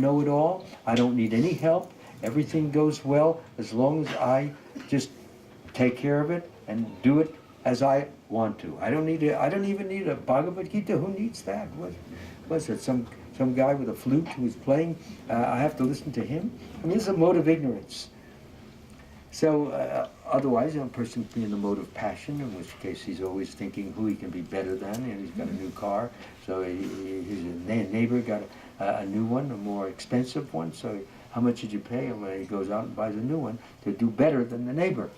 know it all. I don't need any help. Everything goes well as long as I just take care of it and do it as I want to. I don't even need a Bhagavad Gita. Who needs that? What was it? Some guy with a flute who was playing. I have to listen to him. I mean, this is a mode of ignorance. So otherwise, a person can be in the mode of passion, in which case he's always thinking who he can be better than, and he's got a new car, so his neighbor got a new one, a more expensive one, so how much did you pay? And when he goes out and buys a new one to do better than the neighbor.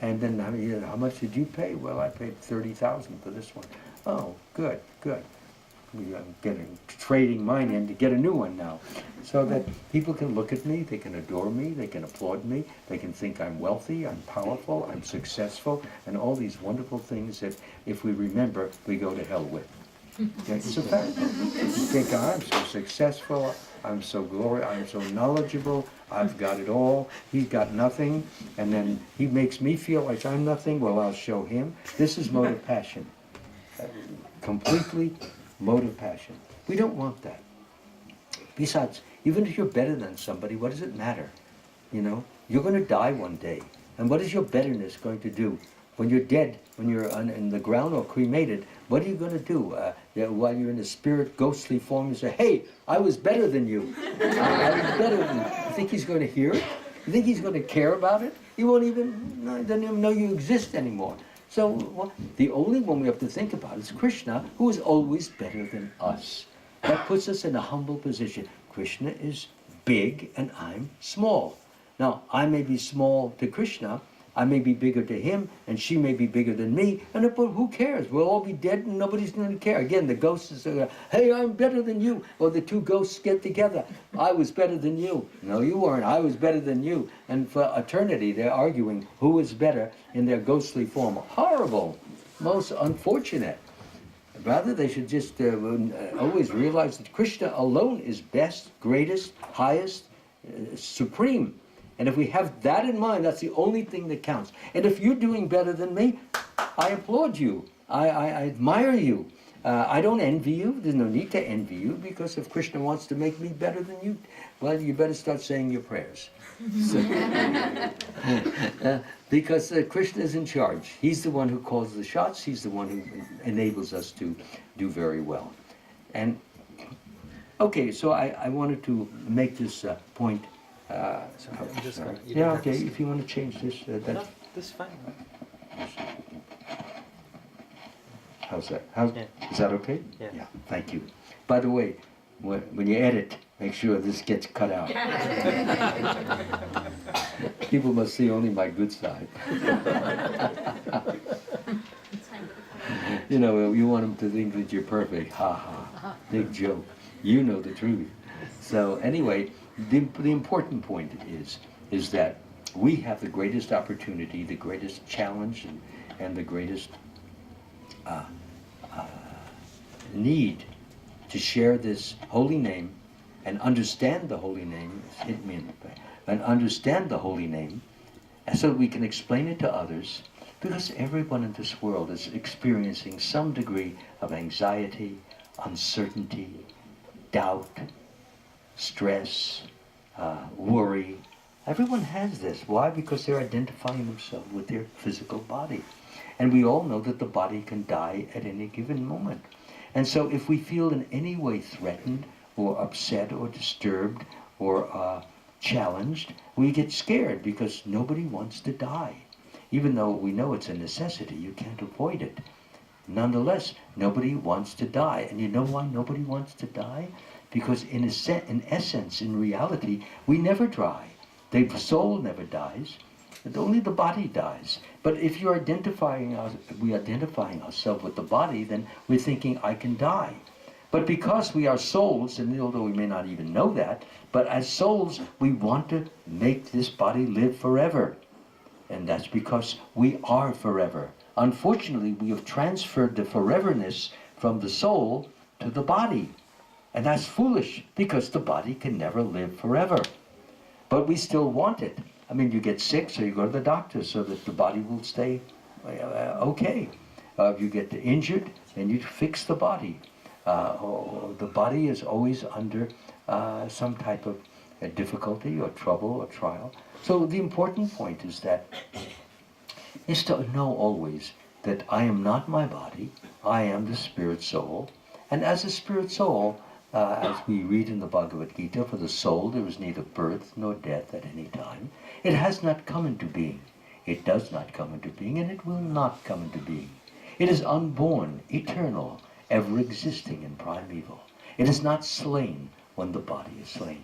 And then how much did you pay? Well, I paid $30,000 for this one. Oh, good. I'm trading mine in to get a new one now. So that people can look at me, they can adore me, they can applaud me, they can think I'm wealthy, I'm powerful, I'm successful, and all these wonderful things that, if we remember, we go to hell with. Okay? It's a fact. You think, I'm so successful, I'm so glorious, I'm so knowledgeable, I've got it all, he's got nothing, and then he makes me feel like I'm nothing, well, I'll show him. This is mode of passion. Completely mode of passion. We don't want that. Besides, even if you're better than somebody, what does it matter? You know, you're going to die one day. And what is your betterness going to do? When you're dead, when you're in the ground or cremated, what are you going to do? While you're in a spirit, ghostly form, you say, hey, I was better than you. I was better than you. You think he's going to hear it? You think he's going to care about it? He won't even, doesn't even know you exist anymore. So well, the only one we have to think about is Krishna, who is always better than us. That puts us in a humble position. Krishna is big and I'm small. Now, I may be small to Krishna, I may be bigger to him, and she may be bigger than me, and but who cares? We'll all be dead and nobody's going to care. Again, the ghosts are, hey, I'm better than you. Or the two ghosts get together. I was better than you. No, you weren't. I was better than you. And for eternity, they're arguing who is better in their ghostly form. Horrible. Most unfortunate. Rather, they should just always realize that Krishna alone is best, greatest, highest, supreme. And if we have that in mind, that's the only thing that counts. And if you're doing better than me, I applaud you. I admire you. I don't envy you. There's no need to envy you, because if Krishna wants to make me better than you, well, you better start saying your prayers. Because Krishna is in charge. He's the one who calls the shots. He's the one who enables us to do very well. And, okay, so I wanted to make this point. Yeah, okay, if you want to change this, that's... No, this is fine. How's that? Yeah. Is that okay? Yeah. Thank you. By the way, when you edit, make sure this gets cut out. People must see only my good side. You know, you want them to think that you're perfect. Ha ha. Big joke. You know the truth. So anyway, the important point is that we have the greatest opportunity, the greatest challenge, and the greatest need to share this holy name and understand the holy name. Hit me in the back. And understand the holy name, and so we can explain it to others, because everyone in this world is experiencing some degree of anxiety, uncertainty, doubt, stress, worry. Everyone has this. Why? Because they're identifying themselves with their physical body. And we all know that the body can die at any given moment. And so if we feel in any way threatened or upset or disturbed or challenged, we get scared, because nobody wants to die. Even though we know it's a necessity, you can't avoid it. Nonetheless, nobody wants to die. And you know why nobody wants to die? Because in essence, in reality, we never die. The soul never dies. Only the body dies. But if we're identifying ourselves with the body, then we're thinking, I can die. But because we are souls, and although we may not even know that, but as souls, we want to make this body live forever. And that's because we are forever. Unfortunately, we have transferred the foreverness from the soul to the body. And that's foolish, because the body can never live forever. But we still want it. I mean, you get sick, so you go to the doctor so that the body will stay okay. If you get injured, then you fix the body. The body is always under some type of difficulty or trouble or trial. So the important point is to know always that I am not my body, I am the spirit soul, and as a spirit soul, as we read in the Bhagavad Gita, for the soul there is neither birth nor death at any time. It has not come into being. It does not come into being, and it will not come into being. It is unborn, eternal, ever existing and primeval. It is not slain when the body is slain.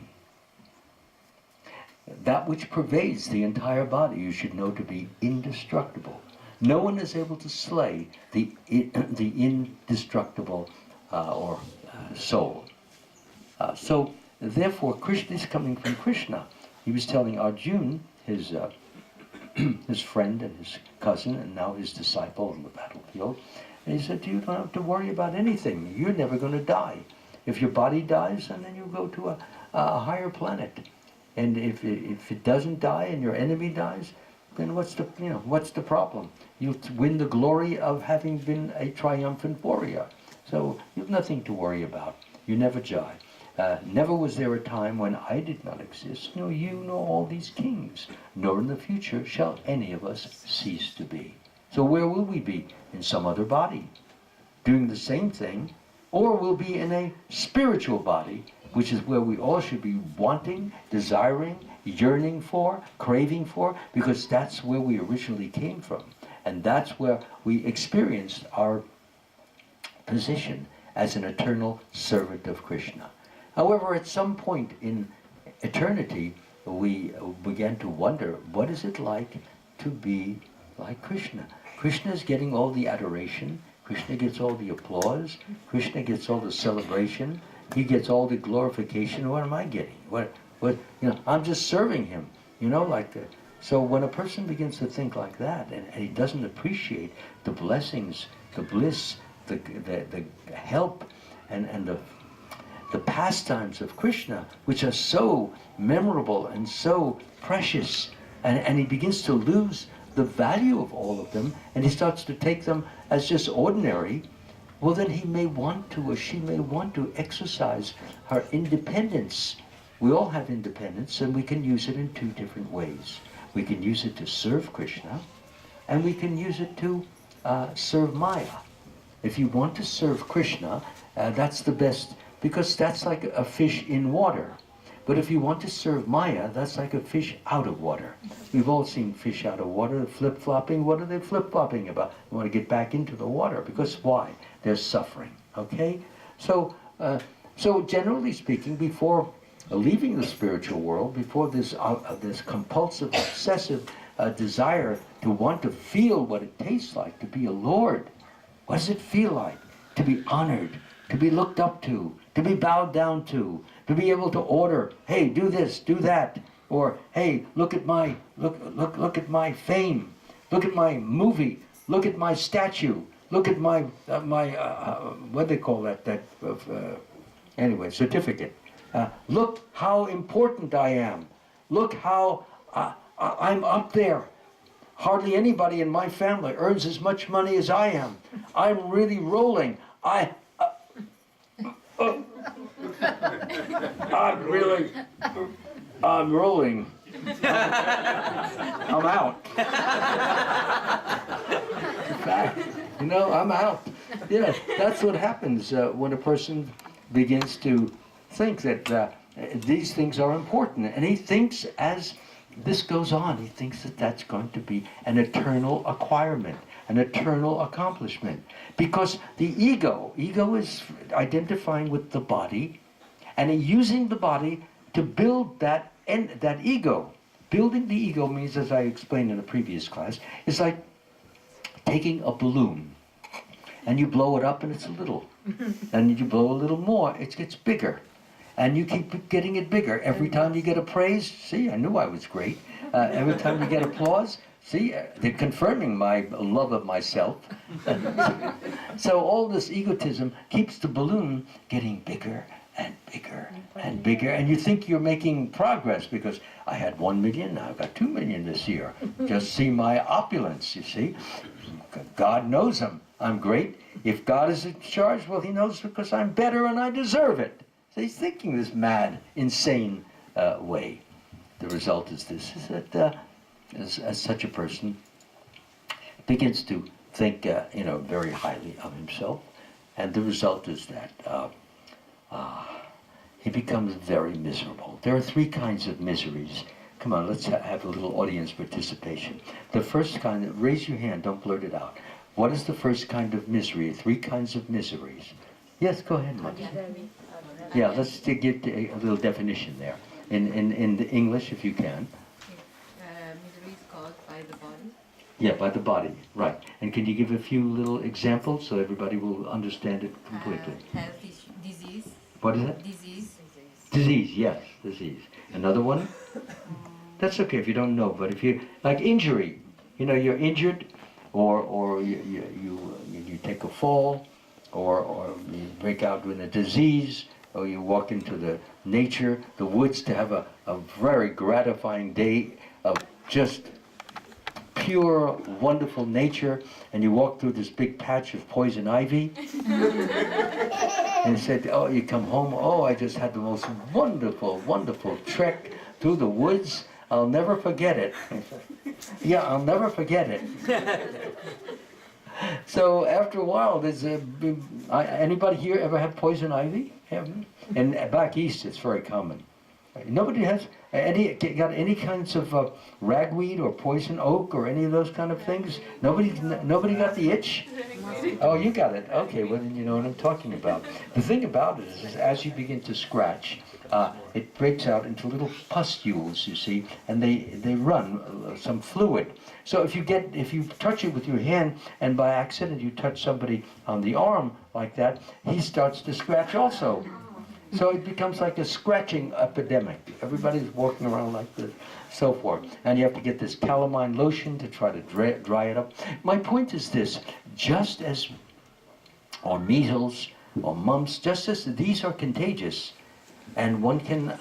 That which pervades the entire body you should know to be indestructible. No one is able to slay the indestructible soul. So therefore, Krishna is coming from Krishna. He was telling Arjuna, his his friend and his cousin, and now his disciple on the battlefield, and he said, you don't have to worry about anything. You're never going to die. If your body dies, and then you go to a higher planet. And if it doesn't die and your enemy dies, then what's the problem? You'll win the glory of having been a triumphant warrior. So you have nothing to worry about. You never die. Never was there a time when I did not exist, nor you, nor all these kings, nor in the future shall any of us cease to be. So where will we be? In some other body, doing the same thing, or we'll be in a spiritual body, which is where we all should be wanting, desiring, yearning for, craving for, because that's where we originally came from. And that's where we experienced our position as an eternal servant of Krishna. However, at some point in eternity, we began to wonder, what is it like to be like Krishna? Krishna is getting all the adoration. Krishna gets all the applause. Krishna gets all the celebration. He gets all the glorification. What am I getting? I'm just serving him, like that. So when a person begins to think like that, and he doesn't appreciate the blessings, the bliss, the help, and the pastimes of Krishna, which are so memorable and so precious, and he begins to lose the value of all of them, and he starts to take them as just ordinary, well then he may want to, or she may want to exercise her independence. We all have independence, and we can use it in two different ways. We can use it to serve Krishna, and we can use it to serve Maya. If you want to serve Krishna, that's the best, because that's like a fish in water. But if you want to serve Maya, that's like a fish out of water. We've all seen fish out of water, flip-flopping. What are they flip-flopping about? They want to get back into the water, because why? They're suffering, okay? So generally speaking, before leaving the spiritual world, before this compulsive, obsessive desire to want to feel what it tastes like to be a lord, what does it feel like to be honored, to be looked up to be bowed down to be able to order, hey, do this, do that, or hey, look at my fame, look at my movie, look at my statue, look at my what do they call that anyway, certificate. Look how important I am. Look how I'm up there. Hardly anybody in my family earns as much money as I am. I'm really rolling. I'm rolling. I'm out. In fact, I'm out. Yeah, that's what happens when a person begins to think that these things are important. And he thinks, as this goes on, he thinks that that's going to be an eternal acquirement, an eternal accomplishment. Because the ego is identifying with the body, and using the body to build that ego. Building the ego means, as I explained in a previous class, it's like taking a balloon, and you blow it up and it's a little. And you blow a little more, it gets bigger. And you keep getting it bigger. Every time you get a praise, see, I knew I was great. Every time you get applause, see, they're confirming my love of myself. So all this egotism keeps the balloon getting bigger and bigger and bigger. And you think you're making progress because I had 1 million, now I've got 2 million this year. Just see my opulence, you see. God knows I'm great. If God is in charge, well, he knows because I'm better and I deserve it. So he's thinking this mad, insane way. The result is this, is that as such a person begins to think, very highly of himself, and the result is that he becomes very miserable. There are three kinds of miseries. Come on, let's have a little audience participation. The first kind, raise your hand, don't blurt it out. What is the first kind of misery? Three kinds of miseries. Yes, go ahead, Max. Yeah, let's give a little definition there. In the English, if you can. Misery is caused by the body. Yeah, by the body, right. And can you give a few little examples so everybody will understand it completely? Health disease. What is that? Disease. Disease, yes, disease. Another one? That's okay if you don't know, but if you, like injury, you're injured, or you take a fall, or you break out with a disease, or you walk into the nature, the woods, to have a very gratifying day of just pure, wonderful nature, and you walk through this big patch of poison ivy, and said, oh, you come home, oh, I just had the most wonderful, wonderful trek through the woods. I'll never forget it. Yeah, I'll never forget it. So after a while, there's anybody here ever had poison ivy? And back east, it's very common. Nobody has got any kinds of ragweed or poison oak or any of those kind of things? Nobody got the itch? Oh, you got it. Okay, well then you know what I'm talking about. The thing about it is as you begin to scratch, it breaks out into little pustules, you see, and they run some fluid. So if you touch it with your hand and by accident you touch somebody on the arm like that, he starts to scratch also. So it becomes like a scratching epidemic. Everybody's walking around like this, so forth. And you have to get this calamine lotion to try to dry it up. My point is this, just as or measles or mumps, just as these are contagious, and one can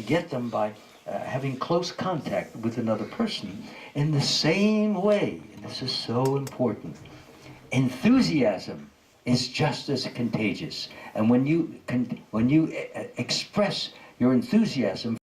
get them by having close contact with another person, in the same way, and this is so important, enthusiasm is just as contagious. And when you express your enthusiasm